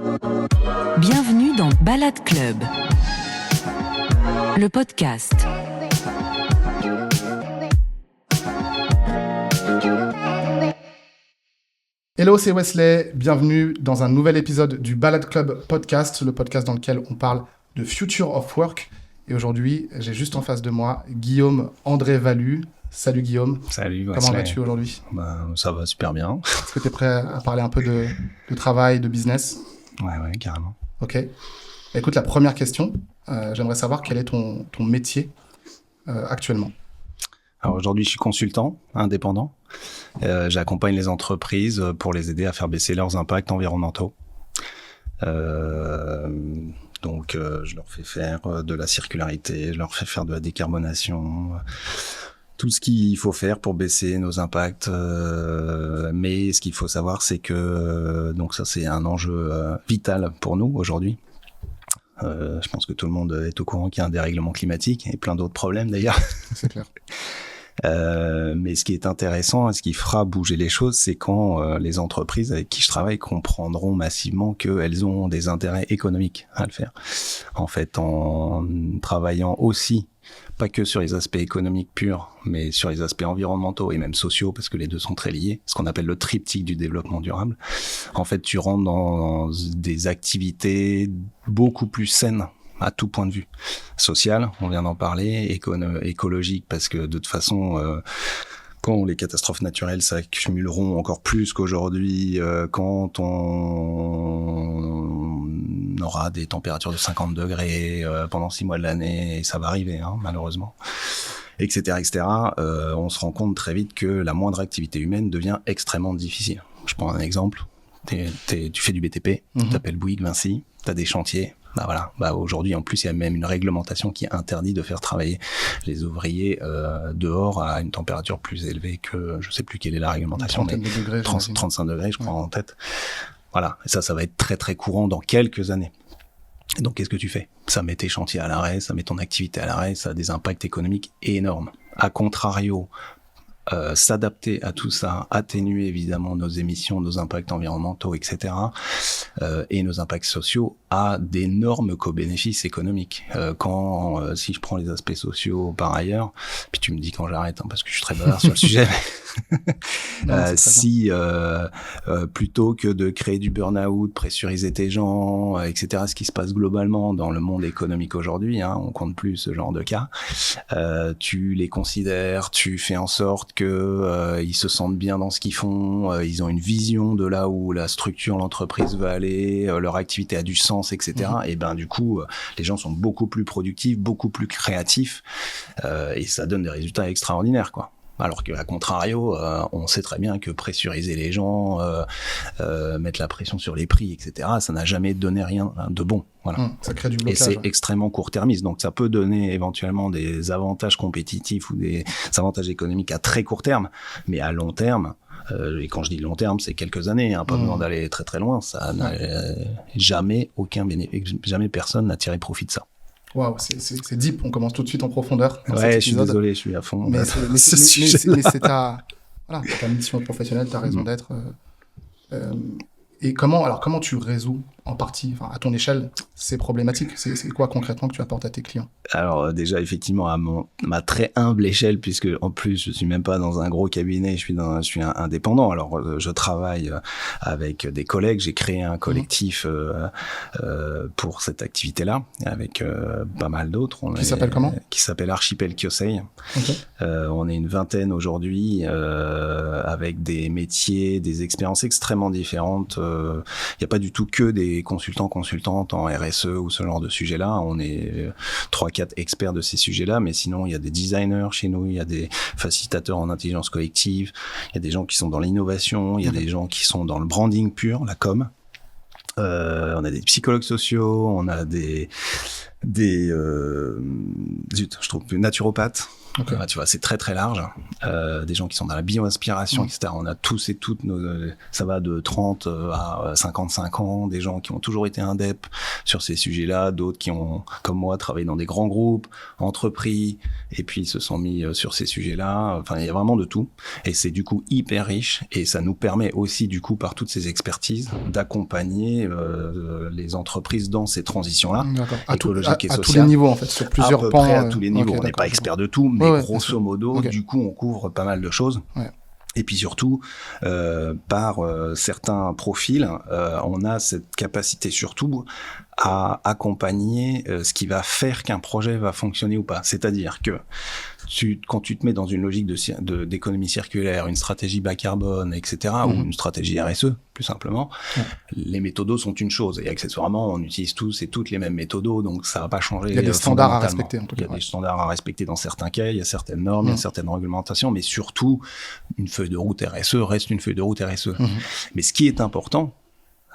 Bienvenue dans Balade Club, le podcast. Hello, c'est Wesley. Bienvenue dans un nouvel épisode du Balade Club podcast, le podcast dans lequel on parle de Future of Work. Et aujourd'hui, j'ai juste en face de moi Guillaume André Valu. Salut Guillaume. Salut Wesley. Comment vas-tu aujourd'hui ? Ça va super bien. Est-ce que tu es prêt à parler un peu de travail, de business ? Ouais, carrément. Ok. Écoute, la première question, j'aimerais savoir quel est ton métier actuellement. Alors aujourd'hui, je suis consultant indépendant. J'accompagne les entreprises pour les aider à faire baisser leurs impacts environnementaux. Donc, je leur fais faire de la circularité, je leur fais faire de la décarbonation, tout ce qu'il faut faire pour baisser nos impacts. Mais ce qu'il faut savoir, c'est que donc ça, c'est un enjeu vital pour nous aujourd'hui. Je pense que tout le monde est au courant qu'il y a un dérèglement climatique et plein d'autres problèmes d'ailleurs. C'est clair. Mais ce qui est intéressant et ce qui fera bouger les choses, c'est quand les entreprises avec qui je travaille comprendront massivement qu'elles ont des intérêts économiques à le faire. En fait, en travaillant aussi, pas que sur les aspects économiques purs, mais sur les aspects environnementaux et même sociaux, parce que les deux sont très liés, ce qu'on appelle le triptyque du développement durable. En fait, tu rentres dans des activités beaucoup plus saines à tout point de vue. Social, on vient d'en parler, écologique, parce que de toute façon, quand les catastrophes naturelles s'accumuleront encore plus qu'aujourd'hui, quand on aura des températures de 50 degrés pendant 6 mois de l'année, et ça va arriver, malheureusement, etc., on se rend compte très vite que la moindre activité humaine devient extrêmement difficile. Je prends un exemple. Tu fais du BTP, t'appelles Bouygues, Vinci, t'as des chantiers. Aujourd'hui, en plus, il y a même une réglementation qui interdit de faire travailler les ouvriers dehors à une température plus élevée que, je sais plus quelle est la réglementation, mais 35 degrés, je crois, en tête. Voilà, et ça va être très très courant dans quelques années. Et donc, qu'est-ce que tu fais ? Ça met tes chantiers à l'arrêt, ça met ton activité à l'arrêt, ça a des impacts économiques énormes. A contrario, s'adapter à tout ça, atténuer évidemment nos émissions, nos impacts environnementaux, etc., et nos impacts sociaux, a d'énormes co-bénéfices économiques. Si je prends les aspects sociaux par ailleurs, puis tu me dis quand j'arrête, parce que je suis très bavard sur le sujet, plutôt que de créer du burn-out, pressuriser tes gens, etc., ce qui se passe globalement dans le monde économique aujourd'hui, on compte plus ce genre de cas, tu les considères, tu fais en sorte que ils se sentent bien dans ce qu'ils font, ils ont une vision de là où la structure, l'entreprise veut aller, leur activité a du sens, etc. Et du coup, les gens sont beaucoup plus productifs, beaucoup plus créatifs, et ça donne des résultats extraordinaires, quoi. Alors qu'à contrario, on sait très bien que pressuriser les gens, mettre la pression sur les prix, etc., ça n'a jamais donné rien de bon. Voilà. Ça crée du blocage. Et c'est extrêmement court-termiste. Donc ça peut donner éventuellement des avantages compétitifs ou des avantages économiques à très court terme, mais à long terme, et quand je dis long terme, c'est quelques années, pas besoin d'aller très très loin, ça n'a jamais personne n'a tiré profit de ça. Waouh, c'est deep, on commence tout de suite en profondeur. Ouais, je suis désolé, je suis à fond. Mais c'est ta mission professionnelle, ta raison d'être. Et comment tu résous en partie, à ton échelle, ces problématiques ? C'est quoi concrètement que tu apportes à tes clients ? Alors déjà, effectivement, à ma très humble échelle, puisque en plus je suis même pas dans un gros cabinet, je suis un indépendant. Alors je travaille avec des collègues, j'ai créé un collectif pour cette activité-là, avec pas mal d'autres. Qui s'appelle comment ? Qui s'appelle Archipel Kyosei. Okay. On est une vingtaine aujourd'hui, avec des métiers, des expériences extrêmement différentes. Il n'y a pas du tout que des consultantes en RSE ou ce genre de sujet-là. On est 3-4 experts de ces sujets-là, mais sinon il y a des designers chez nous, il y a des facilitateurs en intelligence collective, il y a des gens qui sont dans l'innovation, il y a des gens qui sont dans le branding pur, la com. On a des psychologues sociaux, on a des naturopathes. Okay. Tu vois, c'est très très large. Des gens qui sont dans la bio-inspiration, etc. On a tous et toutes, ça va de 30 à 55 ans, des gens qui ont toujours été indep sur ces sujets-là, d'autres qui ont, comme moi, travaillé dans des grands groupes, entrepris, et puis se sont mis sur ces sujets-là. Enfin, il y a vraiment de tout. Et c'est du coup hyper riche, et ça nous permet aussi, du coup, par toutes ces expertises, d'accompagner les entreprises dans ces transitions-là, écologiques et sociales. À tous les niveaux, en fait, sur plusieurs pans. À peu près à tous les niveaux. Okay, on n'est pas expert de tout, mais grosso modo, okay. Du coup, on couvre pas mal de choses. Ouais. Et puis surtout, par certains profils, on a cette capacité surtout à accompagner ce qui va faire qu'un projet va fonctionner ou pas. C'est-à-dire que quand tu te mets dans une logique d'économie circulaire, une stratégie bas carbone, etc., ou une stratégie RSE, plus simplement, les méthodos sont une chose. Et accessoirement, on utilise tous et toutes les mêmes méthodos, donc ça va pas changer. Il y a des standards à respecter, en tout cas. Il y a des standards à respecter dans certains cas, il y a certaines normes, il y a certaines réglementations, mais surtout, une feuille de route RSE reste une feuille de route RSE. Mais ce qui est important,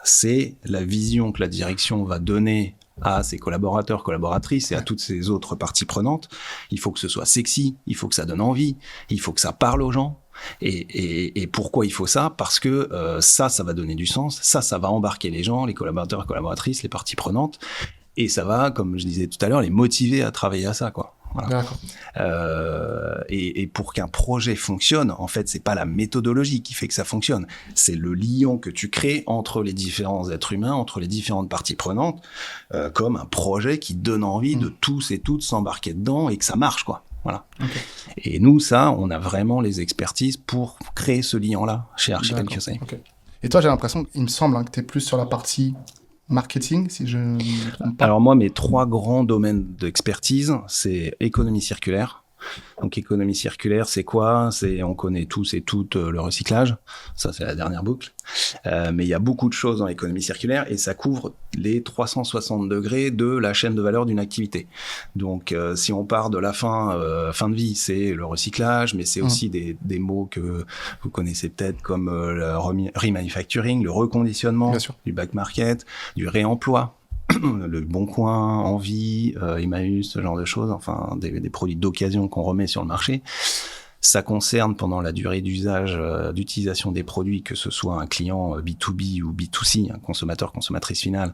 c'est la vision que la direction va donner à ses collaborateurs, collaboratrices et à toutes ces autres parties prenantes. Il faut que ce soit sexy, il faut que ça donne envie, il faut que ça parle aux gens. Et pourquoi il faut ça ? Parce que ça va donner du sens, ça va embarquer les gens, les collaborateurs, collaboratrices, les parties prenantes, et ça va, comme je disais tout à l'heure, les motiver à travailler à ça, quoi. Voilà. Et pour qu'un projet fonctionne, en fait, c'est pas la méthodologie qui fait que ça fonctionne, c'est le lien que tu crées entre les différents êtres humains, entre les différentes parties prenantes, comme un projet qui donne envie de tous et toutes s'embarquer dedans et que ça marche, quoi. Voilà. Et nous, ça, on a vraiment les expertises pour créer ce lien-là chez Archipel QC. Et toi, j'ai l'impression, il me semble, que tu es plus sur la partie marketing, si je ne me trompe pas. Alors moi, mes 3 grands domaines d'expertise, c'est économie circulaire. Donc économie circulaire, c'est quoi ? On connaît tous et toutes le recyclage, ça c'est la dernière boucle, mais il y a beaucoup de choses dans l'économie circulaire et ça couvre les 360 degrés de la chaîne de valeur d'une activité. Donc si on part de la fin de vie, c'est le recyclage, mais c'est aussi des mots que vous connaissez peut-être comme le remanufacturing, le reconditionnement, du back market, du réemploi. Le Bon Coin, Envie, Emmaüs, ce genre de choses, enfin des produits d'occasion qu'on remet sur le marché. Ça concerne pendant la durée d'usage, d'utilisation des produits, que ce soit un client B2B ou B2C, un consommateur, consommatrice finale,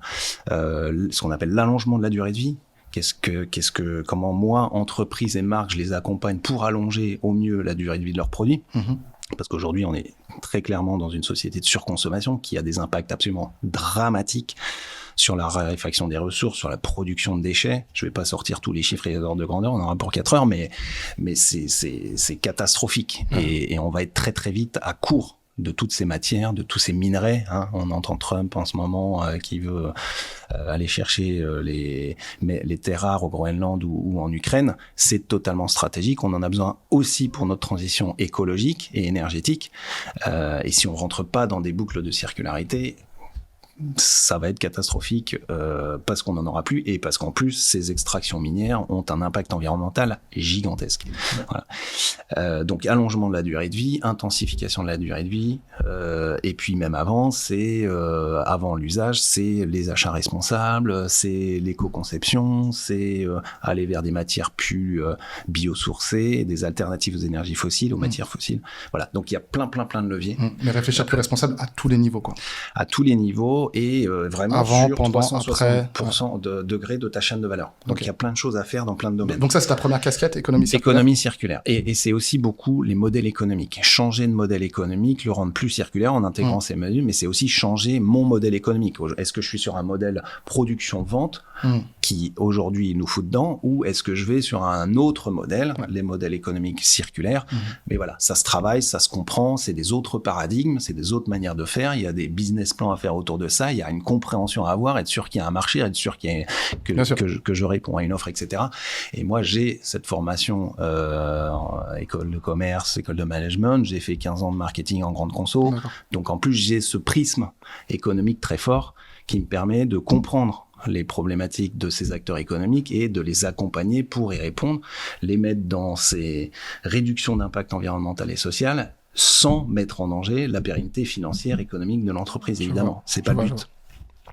ce qu'on appelle l'allongement de la durée de vie. Comment moi, entreprise et marque, je les accompagne pour allonger au mieux la durée de vie de leurs produits. Parce qu'aujourd'hui, on est très clairement dans une société de surconsommation qui a des impacts absolument dramatiques sur la raréfaction des ressources, sur la production de déchets. Je vais pas sortir tous les chiffres et les ordres de grandeur, on en aura pour 4 heures, mais c'est catastrophique. Et on va être très très vite à court de toutes ces matières, de tous ces minerais. On entend Trump en ce moment qui veut aller chercher les terres rares au Groenland ou en Ukraine. C'est totalement stratégique. On en a besoin aussi pour notre transition écologique et énergétique. Et si on rentre pas dans des boucles de circularité, ça va être catastrophique parce qu'on n'en aura plus et parce qu'en plus ces extractions minières ont un impact environnemental gigantesque. Voilà. Donc allongement de la durée de vie, intensification de la durée de vie, et puis même avant, c'est avant l'usage, c'est les achats responsables, c'est l'éco-conception, c'est aller vers des matières plus biosourcées, des alternatives aux énergies fossiles, aux matières fossiles. Voilà. Donc il y a plein de leviers. Mais réfléchir plus responsable à tous les niveaux, quoi. À tous les niveaux. Et vraiment avant, sur pendant, 360% de degrés de ta chaîne de valeur. Donc il y a plein de choses à faire dans plein de domaines. Donc ça, c'est ta première casquette, économie circulaire. Économie circulaire. Et c'est aussi beaucoup les modèles économiques. Changer de modèle économique, le rendre plus circulaire en intégrant ces mesures, mais c'est aussi changer mon modèle économique. Est-ce que je suis sur un modèle production-vente qui aujourd'hui nous fout dedans, ou est-ce que je vais sur un autre modèle, les modèles économiques circulaires. Mais voilà, ça se travaille, ça se comprend, c'est des autres paradigmes, c'est des autres manières de faire, il y a des business plans à faire autour de ça, il y a une compréhension à avoir, être sûr qu'il y a un marché, être sûr qu'il y a, que je réponds à une offre, etc. Et moi, j'ai cette formation école de commerce, école de management, j'ai fait 15 ans de marketing en grande conso, donc en plus j'ai ce prisme économique très fort qui me permet de comprendre les problématiques de ces acteurs économiques et de les accompagner pour y répondre, les mettre dans ces réductions d'impact environnemental et social sans mettre en danger la pérennité financière, économique de l'entreprise, évidemment. C'est pas le but.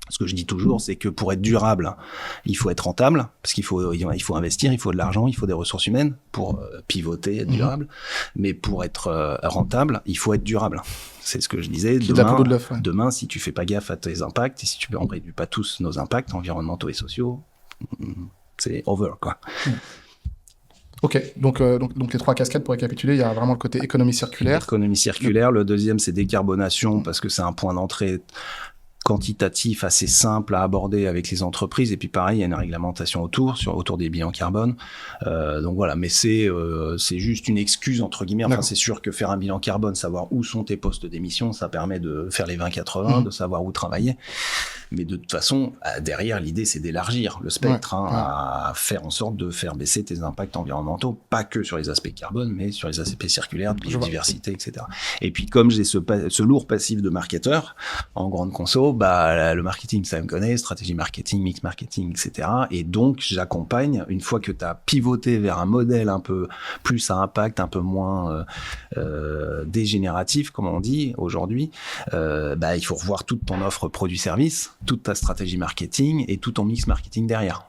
Ce que je dis toujours, c'est que pour être durable, il faut être rentable, parce qu'il faut investir, il faut de l'argent, il faut des ressources humaines pour pivoter, être durable. Mais pour être rentable, il faut être durable. C'est ce que je disais. Demain, si tu fais pas gaffe à tes impacts, et si tu ne réduis pas tous nos impacts environnementaux et sociaux, c'est over, quoi. Ok, donc les 3 casquettes, pour récapituler, il y a vraiment le côté économie circulaire. Économie circulaire, le deuxième, c'est décarbonation, parce que c'est un point d'entrée quantitatif assez simple à aborder avec les entreprises, et puis pareil, il y a une réglementation autour des bilans carbone. Donc voilà, mais c'est juste une excuse entre guillemets. Enfin, c'est sûr que faire un bilan carbone, savoir où sont tes postes d'émission, ça permet de faire les 20-80, de savoir où travailler. Mais de toute façon, derrière, l'idée, c'est d'élargir le spectre, à faire en sorte de faire baisser tes impacts environnementaux, pas que sur les aspects carbone, mais sur les aspects circulaires, de biodiversité, etc. Et puis, comme j'ai ce lourd passif de marketeur en grande conso, le marketing, ça me connaît, stratégie marketing, mix marketing, etc. Et donc, j'accompagne, une fois que tu as pivoté vers un modèle un peu plus à impact, un peu moins dégénératif, comme on dit aujourd'hui, il faut revoir toute ton offre produit-service, toute ta stratégie marketing et tout ton mix marketing derrière.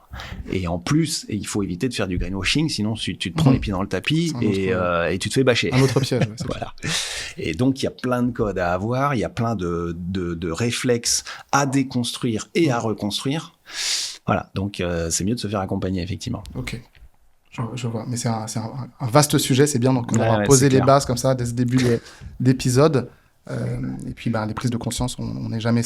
Et en plus, il faut éviter de faire du greenwashing, sinon tu te prends les pieds dans le tapis et tu te fais bâcher. Un autre piège. Voilà. Et donc, il y a plein de codes à avoir, il y a plein de réflexes à déconstruire et à reconstruire. Voilà, donc c'est mieux de se faire accompagner, effectivement. Ok. Je vois, mais c'est un vaste sujet, c'est bien, donc on va poser les bases comme ça dès ce début d'épisode. Et puis les prises de conscience, on n'est jamais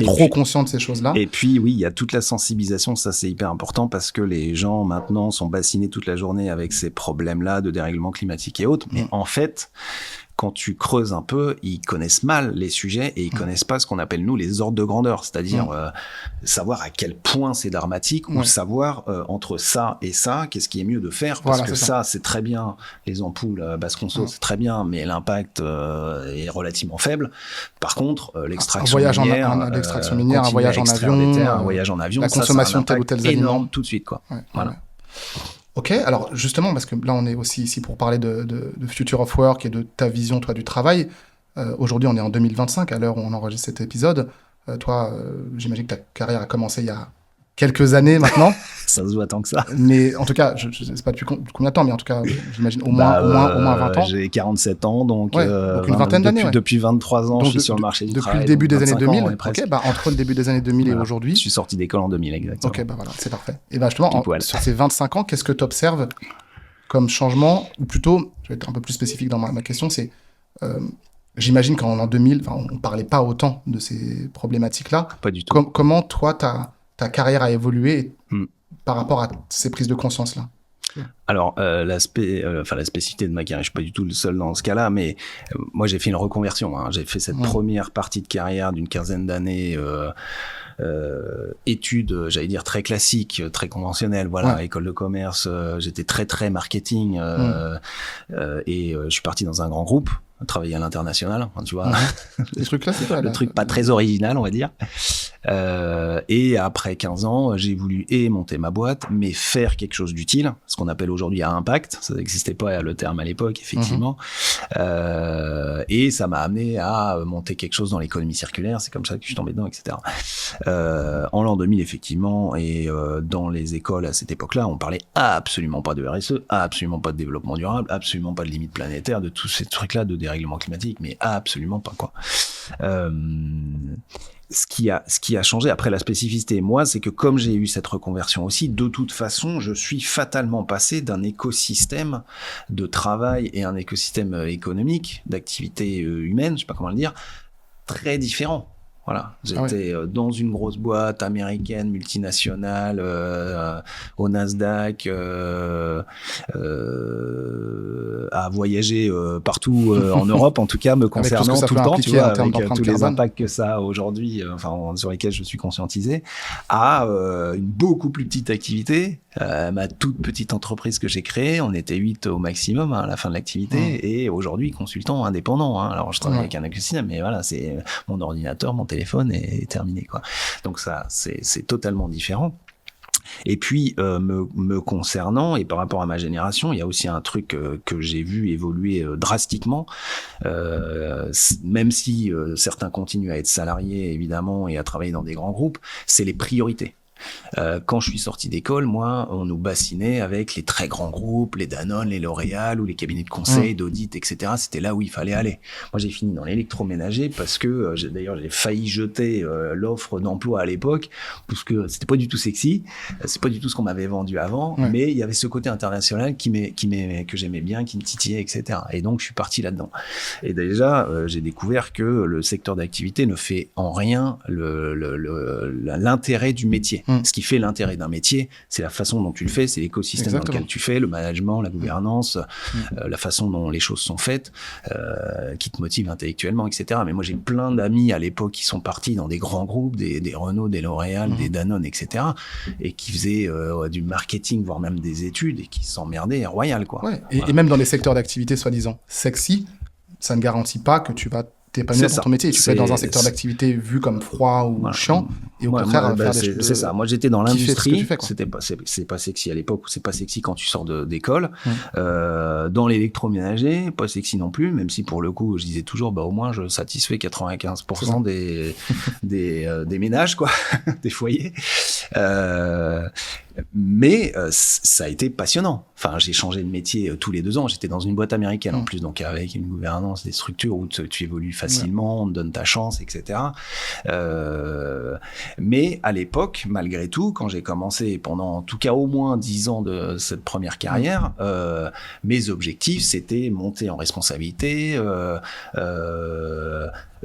trop conscient de ces choses-là. Et puis oui, il y a toute la sensibilisation, ça c'est hyper important parce que les gens maintenant sont bassinés toute la journée avec ces problèmes-là de dérèglement climatique et autres, mais en fait, quand tu creuses un peu, ils connaissent mal les sujets et ils connaissent pas ce qu'on appelle nous les ordres de grandeur, c'est-à-dire savoir à quel point c'est dramatique ou savoir entre ça et ça, qu'est-ce qui est mieux de faire, parce que ça c'est très bien, les ampoules basse conso c'est très bien, mais l'impact est relativement faible. Par contre, l'extraction minière, un voyage en avion, la consommation de tel ou tel aliment énorme tout de suite, quoi. Voilà. Ok, alors justement, parce que là on est aussi ici pour parler de Future of Work et de ta vision, toi, du travail. Aujourd'hui, on est en 2025, à l'heure où on enregistre cet épisode. Toi, j'imagine que ta carrière a commencé il y a quelques années maintenant. Ça se voit tant que ça. Mais en tout cas, je ne sais pas depuis combien de temps, mais en tout cas, j'imagine au moins 20 ans. J'ai 47 ans, donc une vingtaine d'années. Depuis 23 ans, donc, je suis sur le marché du travail. Depuis le début des années 2000. Entre le début des années 2000 et aujourd'hui. Je suis sorti d'école en 2000, exactement. Ok, voilà, c'est parfait. Et justement, sur ces 25 ans, qu'est-ce que tu observes comme changement, ou plutôt, je vais être un peu plus spécifique dans ma question, c'est, j'imagine qu'en 2000, on ne parlait pas autant de ces problématiques-là. Pas du tout. Comment, toi, ta carrière a évolué par rapport à ces prises de conscience-là? Alors, la spécificité de ma carrière, je suis pas du tout le seul dans ce cas-là, mais moi, j'ai fait une reconversion. J'ai fait cette première partie de carrière d'une quinzaine d'années, études, j'allais dire, très classiques, très conventionnelles, école de commerce, j'étais très marketing, et je suis parti dans un grand groupe, travailler à l'international, tu vois. Des trucs classiques, le truc pas très original, on va dire. Et après 15 ans, j'ai voulu monter ma boîte, mais faire quelque chose d'utile, ce qu'on appelle aujourd'hui à impact. Ça n'existait pas le terme à l'époque, effectivement. Et ça m'a amené à monter quelque chose dans l'économie circulaire. C'est comme ça que je suis tombé dedans, etc. En l'an 2000, effectivement, et dans les écoles à cette époque-là, on parlait absolument pas de RSE, absolument pas de développement durable, absolument pas de limites planétaires, de tous ces trucs-là, de dérèglement climatique, mais absolument pas, quoi. Ce qui a changé après la spécificité, moi, c'est que comme j'ai eu cette reconversion aussi, de toute façon, je suis fatalement passé d'un écosystème de travail et un écosystème économique, d'activité humaine, je sais pas comment le dire, très différent. Voilà, j'étais dans une grosse boîte américaine, multinationale, au Nasdaq, à voyager partout en Europe, en tout cas me concernant tout le temps, tu vois, avec tous les impacts que ça a aujourd'hui, sur lesquels je suis conscientisé, à une beaucoup plus petite activité, ma toute petite entreprise que j'ai créée, on était 8 au maximum à la fin de l'activité, et aujourd'hui consultant indépendant. Alors je travaille avec un écosystème, mais voilà, c'est mon ordinateur, mon téléphone est terminé, quoi. Donc ça, c'est totalement différent. Et puis, me concernant et par rapport à ma génération, il y a aussi un truc que j'ai vu évoluer drastiquement, même si certains continuent à être salariés, évidemment, et à travailler dans des grands groupes, c'est les priorités. Quand je suis sorti d'école, moi, on nous bassinait avec les très grands groupes, les Danone, les L'Oréal ou les cabinets de conseil, d'audit, etc. C'était là où il fallait aller. Moi, j'ai fini dans l'électroménager parce que, d'ailleurs, j'ai failli jeter l'offre d'emploi à l'époque parce que c'était pas du tout sexy, c'est pas du tout ce qu'on m'avait vendu avant, mais il y avait ce côté international que j'aimais bien, qui me titillait, etc. Et donc, je suis parti là-dedans. Et déjà, j'ai découvert que le secteur d'activité ne fait en rien l'intérêt du métier. Ce qui fait l'intérêt d'un métier, c'est la façon dont tu le fais, c'est l'écosystème dans lequel tu fais, le management, la gouvernance, la façon dont les choses sont faites, qui te motive intellectuellement, etc. Mais moi, j'ai plein d'amis à l'époque qui sont partis dans des grands groupes, des Renault, des L'Oréal, des Danone, etc. et qui faisaient du marketing, voire même des études, et qui s'emmerdaient royal, quoi. Ouais. Et même dans les secteurs d'activité soi-disant sexy, ça ne garantit pas que tu vas t'épanouir dans ton métier. Tu peux être dans un secteur d'activité vu comme froid ou chiant, et au contraire faire des choses. C'est ça. Moi, j'étais dans l'industrie. C'est pas sexy à l'époque, ou c'est pas sexy quand tu sors d'école. Dans l'électroménager, pas sexy non plus, même si pour le coup, je disais toujours, au moins, je satisfais 95% des ménages, quoi, des foyers. Mais ça a été passionnant. Enfin, j'ai changé de métier tous les 2 ans. J'étais dans une boîte américaine en plus, donc avec une gouvernance, des structures où tu évolues facilement, on te donne ta chance, etc. Mais à l'époque, malgré tout, quand j'ai commencé pendant en tout cas au moins 10 ans de cette première carrière, mes objectifs, c'était monter en responsabilité,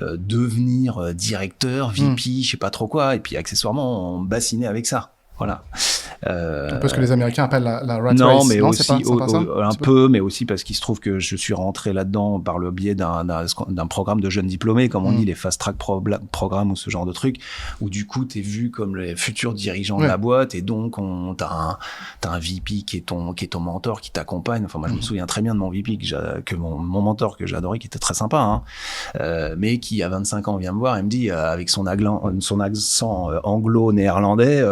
devenir directeur, VP, je sais pas trop quoi, et puis accessoirement, on me bassinait avec ça. Voilà. Un peu ce que les Américains appellent la rat race. Non, mais aussi c'est pas ça un peu, mais aussi parce qu'il se trouve que je suis rentré là-dedans par le biais d'un programme de jeunes diplômés, comme on dit, les fast track programmes ou ce genre de trucs, où du coup t'es vu comme les futurs dirigeants de la boîte, et donc t'as un VP qui est ton mentor, qui t'accompagne. Enfin, moi je me souviens très bien de mon VP mon mentor que j'adorais, qui était très sympa, mais qui à 25 ans vient me voir et me dit avec son accent anglo-néerlandais,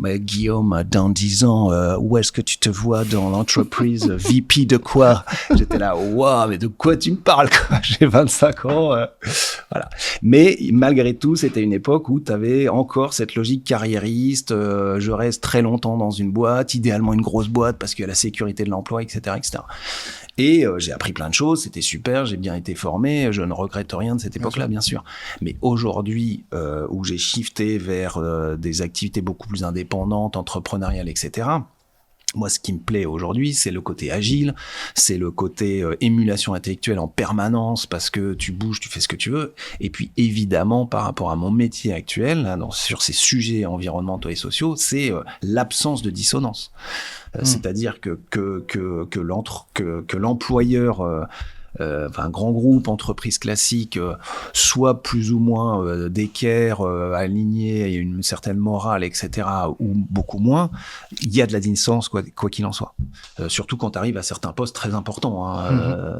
Guillaume, dans 10 ans, où est-ce que tu te vois dans l'entreprise? VP de quoi? J'étais là, waouh, mais de quoi tu me parles, quoi? J'ai 25 ans, voilà. Mais malgré tout, c'était une époque où tu avais encore cette logique carriériste, je reste très longtemps dans une boîte, idéalement une grosse boîte parce qu'il y a la sécurité de l'emploi, etc., etc. Et j'ai appris plein de choses, c'était super, j'ai bien été formé, je ne regrette rien de cette époque-là, bien sûr. Mais aujourd'hui, où j'ai shifté vers des activités beaucoup plus indépendantes, entrepreneuriales, etc., moi, ce qui me plaît aujourd'hui, c'est le côté agile, c'est le côté émulation intellectuelle en permanence, parce que tu bouges, tu fais ce que tu veux. Et puis, évidemment, par rapport à mon métier actuel, là, sur ces sujets environnementaux et sociaux, c'est l'absence de dissonance. C'est-à-dire que l'employeur, un grand groupe, entreprise classique, soit plus ou moins d'équerre, aligné à une certaine morale, etc., ou beaucoup moins, il y a de la dissonance, quoi qu'il en soit. Surtout quand tu arrives à certains postes très importants.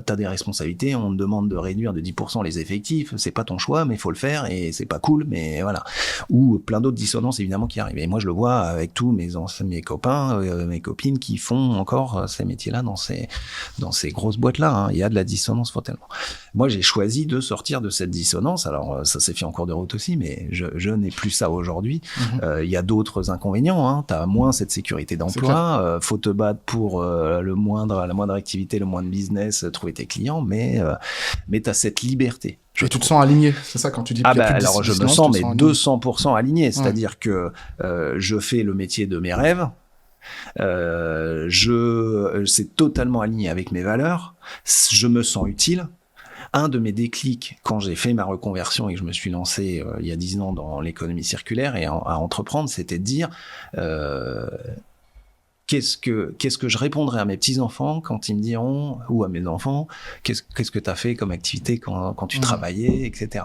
Tu as des responsabilités, on te demande de réduire de 10% les effectifs, c'est pas ton choix, mais il faut le faire, et c'est pas cool, mais voilà. Ou plein d'autres dissonances, évidemment, qui arrivent. Et moi, je le vois avec tous mes copains, mes copines qui font encore ces métiers-là dans ces grosses boîtes-là. Il y a de la dissonance fatalement. Moi, j'ai choisi de sortir de cette dissonance. Alors, ça s'est fait en cours de route aussi, mais je n'ai plus ça aujourd'hui. Il y a d'autres inconvénients. Tu as moins cette sécurité d'emploi. Faut te battre pour la moindre activité, le moindre business, trouver tes clients, mais tu as cette liberté. Et tu te sens aligné, c'est ça quand tu dis qu'il y a plus de alors je me sens 200% aligné, c'est-à-dire que je fais le métier de mes rêves. C'est totalement aligné avec mes valeurs, je me sens utile. Un de mes déclics quand j'ai fait ma reconversion et que je me suis lancé il y a 10 ans dans l'économie circulaire et à entreprendre, c'était de dire qu'est-ce que je répondrai à mes petits-enfants quand ils me diront, ou à mes enfants, qu'est-ce que tu as fait comme activité quand tu travaillais, etc.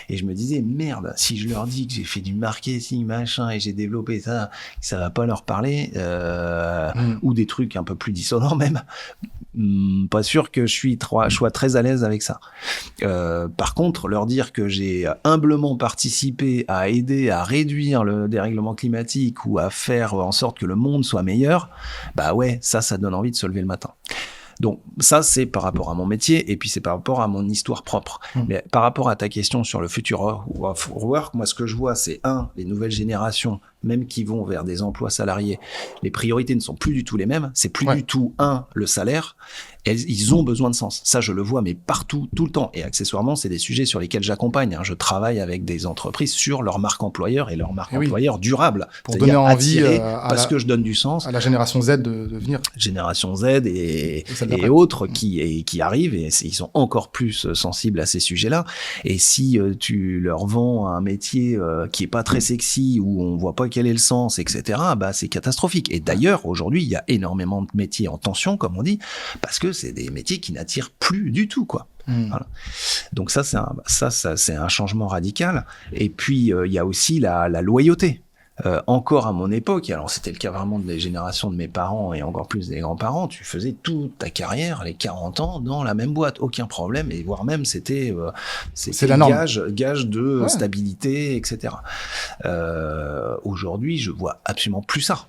Et je me disais, merde, si je leur dis que j'ai fait du marketing, machin, et j'ai développé ça va pas leur parler, ou des trucs un peu plus dissonants même. Pas sûr que je sois très à l'aise avec ça. Par contre, leur dire que j'ai humblement participé à aider à réduire le dérèglement climatique ou à faire en sorte que le monde soit meilleur, bah ouais, ça donne envie de se lever le matin. Donc ça, c'est par rapport à mon métier et puis c'est par rapport à mon histoire propre. Mais par rapport à ta question sur le future of work, moi ce que je vois, c'est les nouvelles générations, même qui vont vers des emplois salariés, les priorités ne sont plus du tout les mêmes. C'est plus du tout le salaire. Ils ont besoin de sens. Ça, je le vois, mais partout, tout le temps. Et accessoirement, c'est des sujets sur lesquels j'accompagne. Je travaille avec des entreprises sur leur marque employeur et leur marque employeur durable. Pour donner envie parce que je donne du sens à la génération Z de venir. Génération Z et autres qui arrivent et ils sont encore plus sensibles à ces sujets-là. Et si tu leur vends un métier qui est pas très sexy, où on voit pas quel est le sens, etc., bah c'est catastrophique. Et d'ailleurs, aujourd'hui, il y a énormément de métiers en tension, comme on dit, parce que c'est des métiers qui n'attirent plus du tout, quoi. Voilà. Donc ça, c'est un changement radical. Et puis, il y a aussi la loyauté. Encore à mon époque, alors c'était le cas vraiment des générations de mes parents et encore plus des grands-parents, tu faisais toute ta carrière, les 40 ans, dans la même boîte, aucun problème, et voire même c'était la norme. Gage de stabilité, etc. Aujourd'hui, je vois absolument plus ça.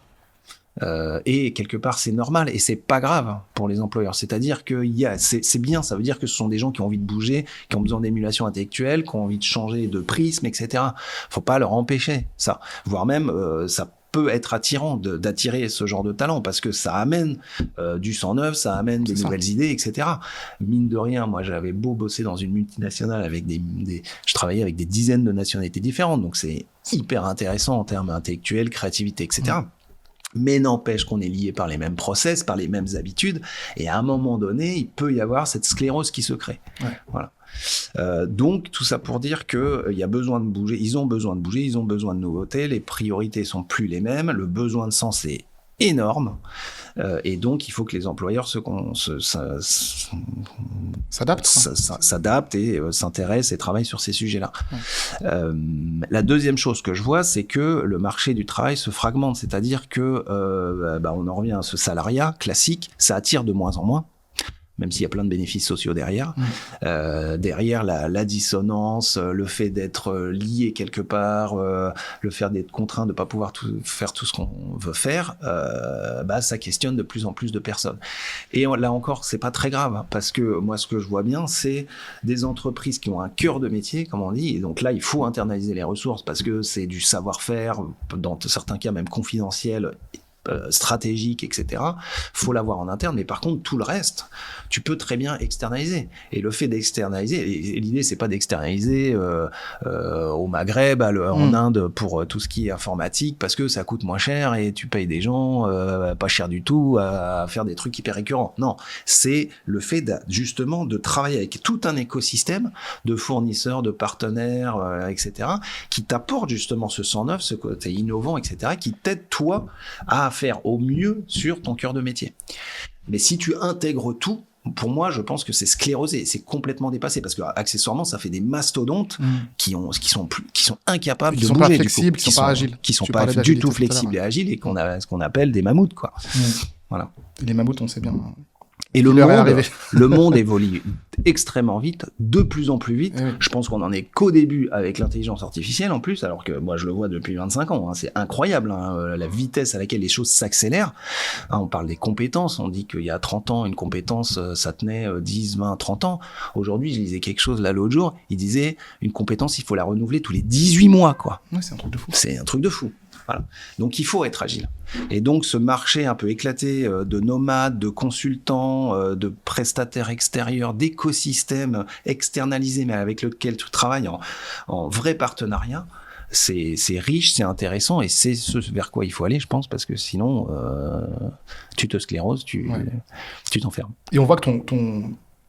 Et quelque part c'est normal et c'est pas grave pour les employeurs, c'est-à-dire que c'est bien, ça veut dire que ce sont des gens qui ont envie de bouger, qui ont besoin d'émulation intellectuelle, qui ont envie de changer de prisme, etc. Faut pas leur empêcher ça, voire même ça peut être attirant d'attirer ce genre de talent parce que ça amène du sang neuf, ça amène des nouvelles idées, etc. Mine de rien, moi j'avais beau bosser dans une multinationale avec je travaillais avec des dizaines de nationalités différentes, donc c'est hyper intéressant en termes intellectuels, créativité, etc. Mais n'empêche qu'on est lié par les mêmes process, par les mêmes habitudes, et à un moment donné, il peut y avoir cette sclérose qui se crée. Voilà. Donc tout ça pour dire que il y a besoin de bouger, ils ont besoin de nouveautés, les priorités sont plus les mêmes, le besoin de sens est énorme, et donc il faut que les employeurs s'adaptent et s'intéressent et travaillent sur ces sujets-là. La deuxième chose que je vois, c'est que le marché du travail se fragmente, c'est-à-dire que on en revient à ce salariat classique, ça attire de moins en moins, même s'il y a plein de bénéfices sociaux derrière. Derrière la dissonance, le fait d'être lié quelque part, le fait d'être contraint de ne pas pouvoir faire tout ce qu'on veut faire, ça questionne de plus en plus de personnes. Et là encore, c'est pas très grave, parce que moi, ce que je vois bien, c'est des entreprises qui ont un cœur de métier, comme on dit, et donc là, il faut internaliser les ressources, parce que c'est du savoir-faire, dans certains cas même confidentiel, stratégique, etc. Faut l'avoir en interne, mais par contre tout le reste, tu peux très bien externaliser. Et le fait d'externaliser, et l'idée c'est pas d'externaliser au Maghreb, en Inde pour tout ce qui est informatique, parce que ça coûte moins cher et tu payes des gens pas cher du tout à faire des trucs hyper récurrents. Non, c'est le fait justement de travailler avec tout un écosystème de fournisseurs, de partenaires, etc. qui t'apportent justement ce sang neuf, ce côté innovant, etc. qui t'aide toi à faire au mieux sur ton cœur de métier. Mais si tu intègres tout, pour moi, je pense que c'est sclérosé, c'est complètement dépassé, parce que accessoirement, ça fait des mastodontes qui sont incapables de bouger, flexibles, qui sont pas agiles, qui sont pas du tout flexibles et agiles, et ce qu'on appelle des mammouths, quoi. Voilà. Les mammouths, on sait bien. Et le monde évolue extrêmement vite, de plus en plus vite. Oui. Je pense qu'on en est qu'au début avec l'intelligence artificielle en plus, alors que moi je le vois depuis 25 ans. C'est incroyable la vitesse à laquelle les choses s'accélèrent. On parle des compétences, on dit qu'il y a 30 ans, une compétence, ça tenait 10, 20, 30 ans. Aujourd'hui, je lisais quelque chose là l'autre jour, il disait une compétence, il faut la renouveler tous les 18 mois, quoi. Ouais, c'est un truc de fou. C'est un truc de fou. Voilà. Donc il faut être agile. Et donc ce marché un peu éclaté de nomades, de consultants, de prestataires extérieurs, d'écosystèmes externalisés, mais avec lequel tu travailles en vrai partenariat, c'est riche, c'est intéressant, et c'est ce vers quoi il faut aller, je pense, parce que sinon tu te scléroses, tu t'enfermes. Et on voit que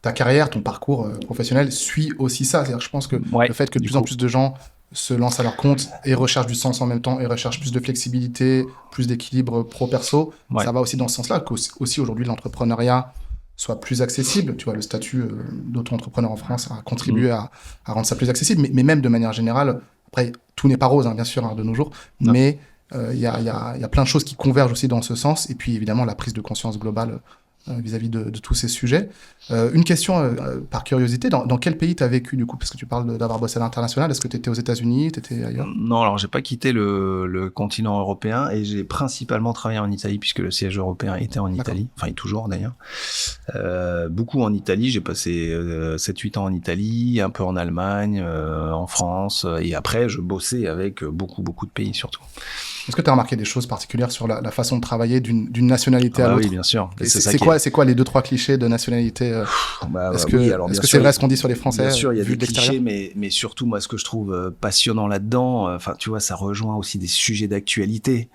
ta carrière, ton parcours professionnel suit aussi ça. C'est-à-dire, je pense que le fait que de plus en plus de gens se lancent à leur compte et recherchent du sens en même temps et recherchent plus de flexibilité, plus d'équilibre pro-perso, ça va aussi dans ce sens-là, qu'aussi aujourd'hui l'entrepreneuriat soit plus accessible. Tu vois, le statut d'auto-entrepreneur en France a contribué à rendre ça plus accessible, mais même de manière générale, après, tout n'est pas rose, bien sûr, de nos jours, mais il y a plein de choses qui convergent aussi dans ce sens, et puis évidemment la prise de conscience globale vis-à-vis de tous ces sujets. Une question par curiosité, dans quel pays tu as vécu du coup? Parce que tu parles d'avoir bossé à l'international. Est-ce que tu étais aux États-Unis, tu étais ailleurs? Non, alors j'ai pas quitté le continent européen et j'ai principalement travaillé en Italie puisque le siège européen était en Italie, enfin il est toujours d'ailleurs. Beaucoup en Italie, j'ai passé 7-8 ans en Italie, un peu en Allemagne, en France, et après je bossais avec beaucoup de pays surtout. Est-ce que tu as remarqué des choses particulières sur la façon de travailler d'une nationalité à l'autre? Oui, bien sûr. Et c'est quoi les 2-3 clichés de nationalité? Est-ce que c'est vrai ce qu'on dit sur les Français? Bien sûr, il y a des clichés, mais surtout, moi, ce que je trouve passionnant là-dedans, tu vois, ça rejoint aussi des sujets d'actualité,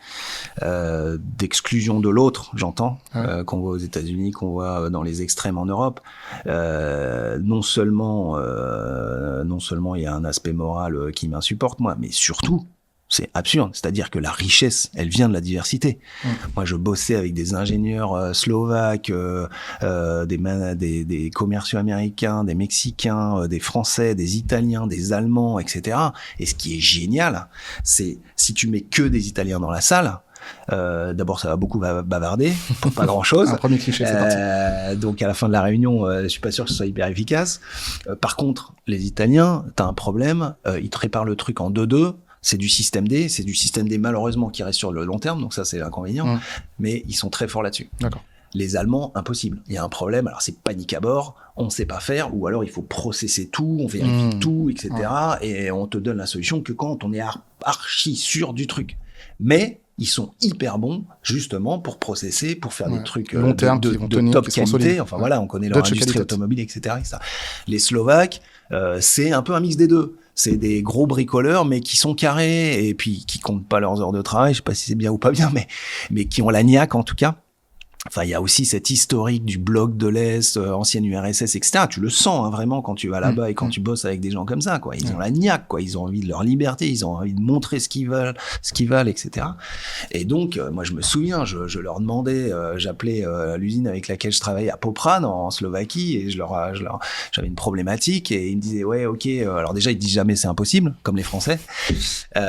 d'exclusion de l'autre, j'entends, qu'on voit aux États-Unis, qu'on voit dans les extrêmes en Europe. Non seulement il y a un aspect moral qui m'insupporte, moi, mais surtout, c'est absurde. C'est-à-dire que la richesse, elle vient de la diversité. Moi, je bossais avec des ingénieurs slovaques, des commerciaux américains, des Mexicains, des Français, des Italiens, des Allemands, etc. Et ce qui est génial, c'est si tu mets que des Italiens dans la salle, d'abord ça va beaucoup bavarder pour pas grand chose. Un premier cliché, c'est parti. Donc à la fin de la réunion, je suis pas sûr que ce soit hyper efficace. Par contre, les Italiens, t'as un problème, ils te préparent le truc en 2-2. C'est du système D, malheureusement qui reste sur le long terme, donc ça c'est l'inconvénient, mais ils sont très forts là-dessus. D'accord. Les Allemands, impossible. Il y a un problème, alors c'est panique à bord, on ne sait pas faire, ou alors il faut processer tout, on vérifie tout, etc. Et on te donne la solution que quand on est archi sûr du truc. Mais ils sont hyper bons, justement, pour processer, pour faire des trucs long terme, de top qualité. Enfin voilà, on connaît leur industrie automobile, etc., etc. Les Slovaques, c'est un peu un mix des deux. C'est des gros bricoleurs, mais qui sont carrés et puis qui comptent pas leurs heures de travail. Je sais pas si c'est bien ou pas bien, mais qui ont la niaque en tout cas. Enfin, il y a aussi cette historique du bloc de l'Est, ancienne URSS, etc. Tu le sens vraiment quand tu vas là-bas et quand tu bosses avec des gens comme ça, quoi. Ils ont la niaque, quoi. Ils ont envie de leur liberté, ils ont envie de montrer ce qu'ils valent, etc. Et donc, moi, je me souviens, je leur demandais, j'appelais l'usine avec laquelle je travaillais à Poprad en Slovaquie et j'avais une problématique et ils me disaient ouais, ok. Alors déjà, ils disent jamais c'est impossible, comme les Français. Ok,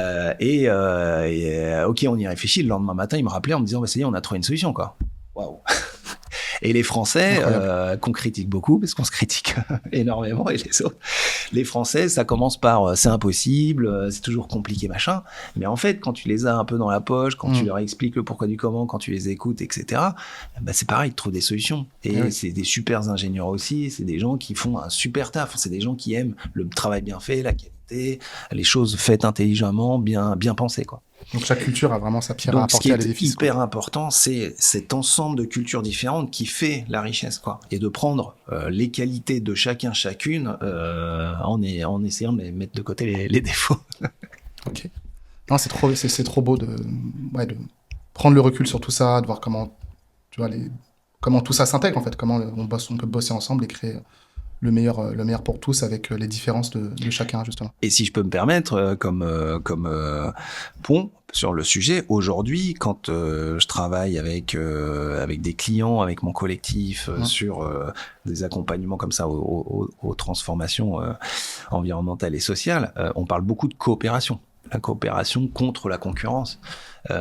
on y réfléchit. Le lendemain matin, ils me rappelaient en me disant bah, ça y est, on a trouvé une solution, quoi. Waouh. Et les Français, qu'on critique beaucoup, parce qu'on se critique énormément, et les autres, les Français, ça commence par c'est impossible, c'est toujours compliqué, machin. Mais en fait, quand tu les as un peu dans la poche, quand tu leur expliques le pourquoi du comment, quand tu les écoutes, etc., bah, c'est pareil, ils trouvent des solutions. Et c'est des super ingénieurs aussi, c'est des gens qui font un super taf, c'est des gens qui aiment le travail bien fait, la qualité, les choses faites intelligemment, bien pensées, quoi. Donc chaque culture a vraiment sa pierre à apporter à l'édifice. Ce qui est hyper important, c'est cet ensemble de cultures différentes qui fait la richesse, quoi. Et de prendre les qualités de chacune en essayant de mettre de côté les défauts. Ok. Non, c'est trop beau de prendre le recul sur tout ça, de voir comment, tu vois, comment tout ça s'intègre en fait, comment on peut bosser ensemble et créer le meilleur pour tous avec les différences de chacun, justement. Et si je peux me permettre, comme pont sur le sujet, aujourd'hui, quand je travaille avec des clients, avec mon collectif, sur des accompagnements comme ça aux transformations environnementales et sociales, on parle beaucoup de coopération. La coopération contre la concurrence,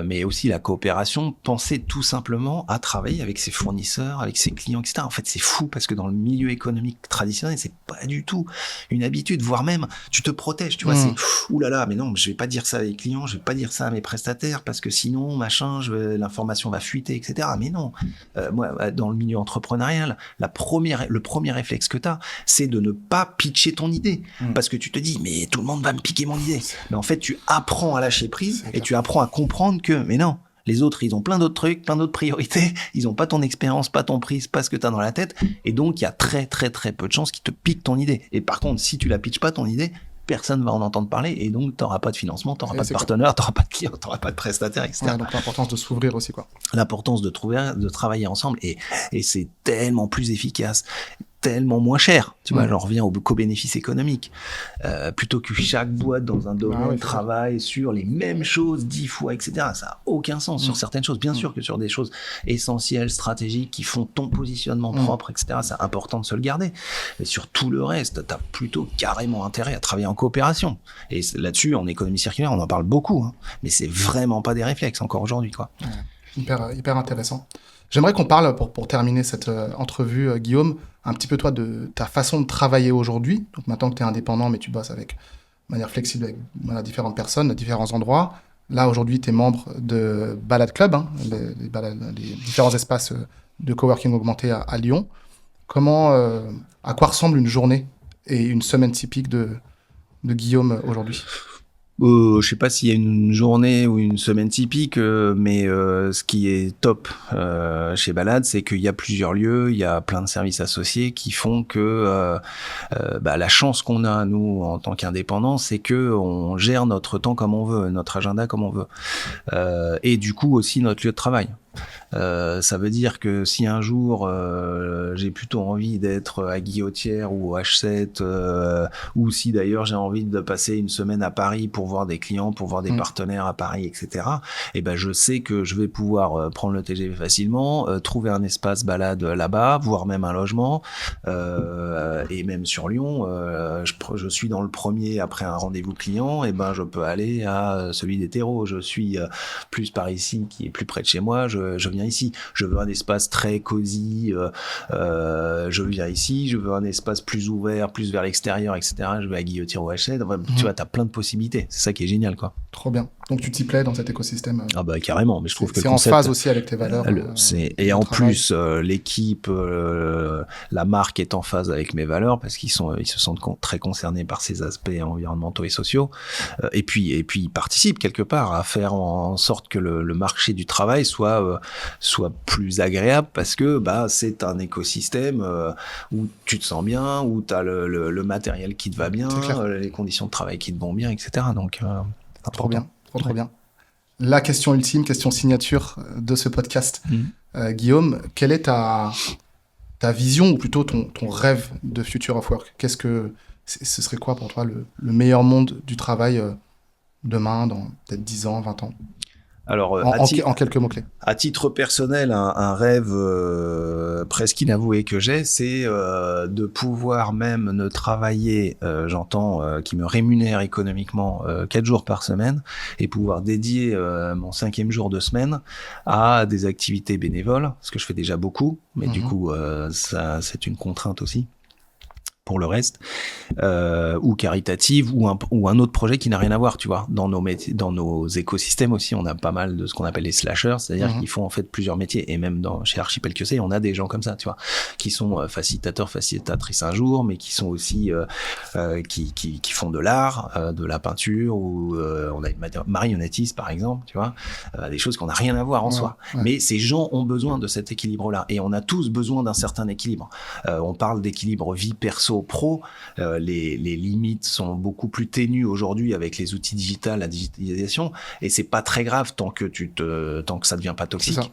mais aussi la coopération, penser tout simplement à travailler avec ses fournisseurs, avec ses clients, etc. En fait, c'est fou parce que dans le milieu économique traditionnel, c'est pas du tout une habitude, voire même, tu te protèges, tu vois, c'est oulala, mais non, je vais pas dire ça à mes clients, je vais pas dire ça à mes prestataires parce que sinon, machin, l'information va fuiter, etc. Mais non, moi, dans le milieu entrepreneurial, le premier réflexe que t'as, c'est de ne pas pitcher ton idée parce que tu te dis, mais tout le monde va me piquer mon idée. Mais en fait, tu apprends à lâcher prise et tu apprends à comprendre que, mais non, les autres, ils ont plein d'autres trucs, plein d'autres priorités, ils ont pas ton expérience, pas ton prix, pas ce que t'as dans la tête, et donc il y a très très très peu de chances qu'ils te piquent ton idée. Et par contre, si tu la pitches pas ton idée, personne va en entendre parler, et donc t'auras pas de financement, t'auras pas de partenaire, t'auras pas de client, t'auras pas de prestataire, etc. Ouais, donc l'importance de s'ouvrir aussi, quoi. L'importance de travailler ensemble, et c'est tellement plus efficace, tellement moins cher, tu vois, j'en reviens au co-bénéfice économique, plutôt que chaque boîte dans un domaine travaille sur les mêmes choses 10 fois, etc. Ça a aucun sens sur certaines choses, bien sûr que sur des choses essentielles, stratégiques, qui font ton positionnement propre, etc. C'est important de se le garder, mais sur tout le reste, t'as plutôt carrément intérêt à travailler en coopération, et là-dessus, en économie circulaire, on en parle beaucoup, mais c'est vraiment pas des réflexes encore aujourd'hui, quoi. Hyper intéressant. J'aimerais qu'on parle, pour terminer cette entrevue, Guillaume, un petit peu toi de ta façon de travailler aujourd'hui. Donc maintenant que tu es indépendant, mais tu bosses de manière flexible avec différentes personnes, à différents endroits. Là, aujourd'hui, tu es membre de Balade Club, hein, les différents espaces de coworking augmenté à Lyon. À quoi ressemble une journée et une semaine typique de Guillaume aujourd'hui? Je sais pas s'il y a une journée ou une semaine typique, mais ce qui est top chez Balade, c'est qu'il y a plusieurs lieux, il y a plein de services associés qui font que la chance qu'on a nous en tant qu'indépendants, c'est que on gère notre temps comme on veut, notre agenda comme on veut, et du coup aussi notre lieu de travail. Ça veut dire que si un jour j'ai plutôt envie d'être à Guillotière ou au H7, ou si d'ailleurs j'ai envie de passer une semaine à Paris pour voir des clients, pour voir des partenaires à Paris, etc. Et ben je sais que je vais pouvoir prendre le TGV facilement, trouver un espace balade là-bas, voire même un logement, et même sur Lyon, je suis dans le premier après un rendez-vous client, et ben je peux aller à celui des terreaux. Je suis plus par ici, qui est plus près de chez moi. Je viens ici. Je veux un espace très cosy. Je viens ici. Je veux un espace plus ouvert, plus vers l'extérieur, etc. Je vais à Guillotière ou Hachette. Enfin, tu vois, t'as plein de possibilités. C'est ça qui est génial, quoi. Trop bien. Donc tu t'y plais dans cet écosystème. Ah bah carrément. Mais je trouve que c'est le concept, en phase aussi avec tes valeurs. Et en plus, l'équipe, la marque est en phase avec mes valeurs parce qu'ils se sentent très concernés par ces aspects environnementaux et sociaux. Et puis ils participent quelque part à faire en sorte que le marché du travail soit plus agréable parce que c'est un écosystème où tu te sens bien, où tu as le matériel qui te va bien, les conditions de travail qui te vont bien, etc. Donc trop bien, trop bien. La question ultime, question signature de ce podcast. Guillaume, quelle est ta vision ou plutôt ton rêve de Future of Work? Ce serait quoi pour toi le meilleur monde du travail demain, dans peut-être 10 ans, 20 ans? Alors, en quelques mots-clés. À titre personnel, un rêve presque inavoué que j'ai, c'est de pouvoir même ne travailler, qui me rémunère économiquement 4 jours par semaine, et pouvoir dédier mon 5e jour de semaine à des activités bénévoles, ce que je fais déjà beaucoup, mais du coup, ça, c'est une contrainte aussi. Pour le reste, ou caritative, ou un autre projet qui n'a rien à voir, tu vois. Dans nos écosystèmes aussi, on a pas mal de ce qu'on appelle les slashers, c'est-à-dire qu'ils font en fait plusieurs métiers, et même chez Archipel QC, on a des gens comme ça, tu vois, qui sont facilitatrices un jour, mais qui sont aussi qui font de l'art, de la peinture, ou on a une marionnettiste par exemple, tu vois, des choses qu'on n'a rien à voir en soi. Mais ces gens ont besoin de cet équilibre-là, et on a tous besoin d'un certain équilibre. On parle d'équilibre vie perso pro, les limites sont beaucoup plus ténues aujourd'hui avec les outils digitaux, la digitalisation, et c'est pas très grave tant que ça devient pas toxique.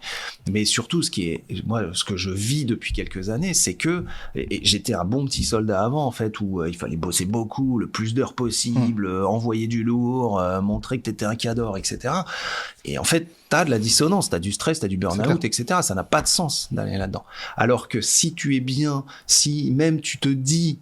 Mais surtout, ce que je vis depuis quelques années, c'est que j'étais un bon petit soldat avant, en fait, où il fallait bosser beaucoup, le plus d'heures possible, envoyer du lourd, montrer que t'étais un cador, etc. Et en fait, t'as de la dissonance, t'as du stress, t'as du burn-out, etc. Ça n'a pas de sens d'aller là-dedans. Alors que si tu es bien, si même tu te dis,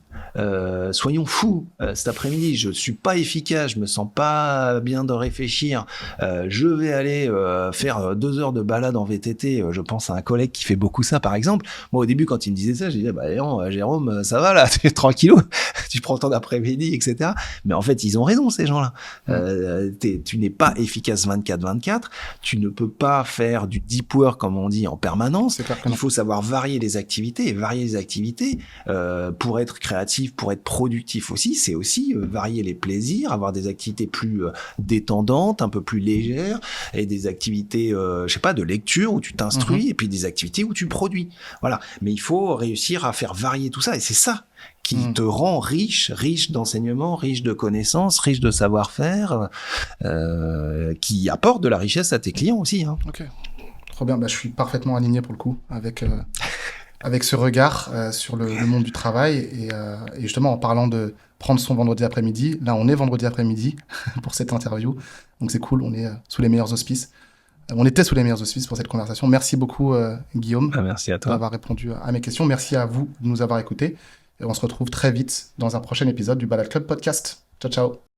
soyons fous, cet après-midi, je suis pas efficace, je me sens pas bien de réfléchir, je vais aller faire 2 heures de balade en VTT. Je pense à un collègue qui fait beaucoup ça, par exemple. Moi, au début, quand il me disait ça, je disais, non, Jérôme, ça va là, tu es tranquillou, tu prends le temps d'après-midi, etc. Mais en fait, ils ont raison, ces gens-là. Tu n'es pas efficace 24/24, tu ne peux pas faire du deep work, comme on dit, en permanence. Il faut savoir varier les activités. Et varier les activités, pour être créatif, pour être productif aussi, c'est aussi varier les plaisirs, avoir des activités plus détendantes, un peu plus légères, et des activités, de lecture où tu t'instruis, et puis des activités où tu produis. Voilà. Mais il faut réussir à faire varier tout ça, et c'est ça qui te rend riche d'enseignements, riche de connaissances, riche de savoir-faire, qui apporte de la richesse à tes clients aussi. Hein. Ok, trop bien. Je suis parfaitement aligné pour le coup avec ce regard sur le monde du travail. Et justement, en parlant de prendre son vendredi après-midi, là on est vendredi après-midi pour cette interview, donc c'est cool, on est sous les meilleurs auspices. On était sous les meilleurs auspices pour cette conversation. Merci beaucoup Guillaume. Merci à toi d'avoir répondu à mes questions. Merci à vous de nous avoir écoutés. Et on se retrouve très vite dans un prochain épisode du Balade Club Podcast. Ciao, ciao.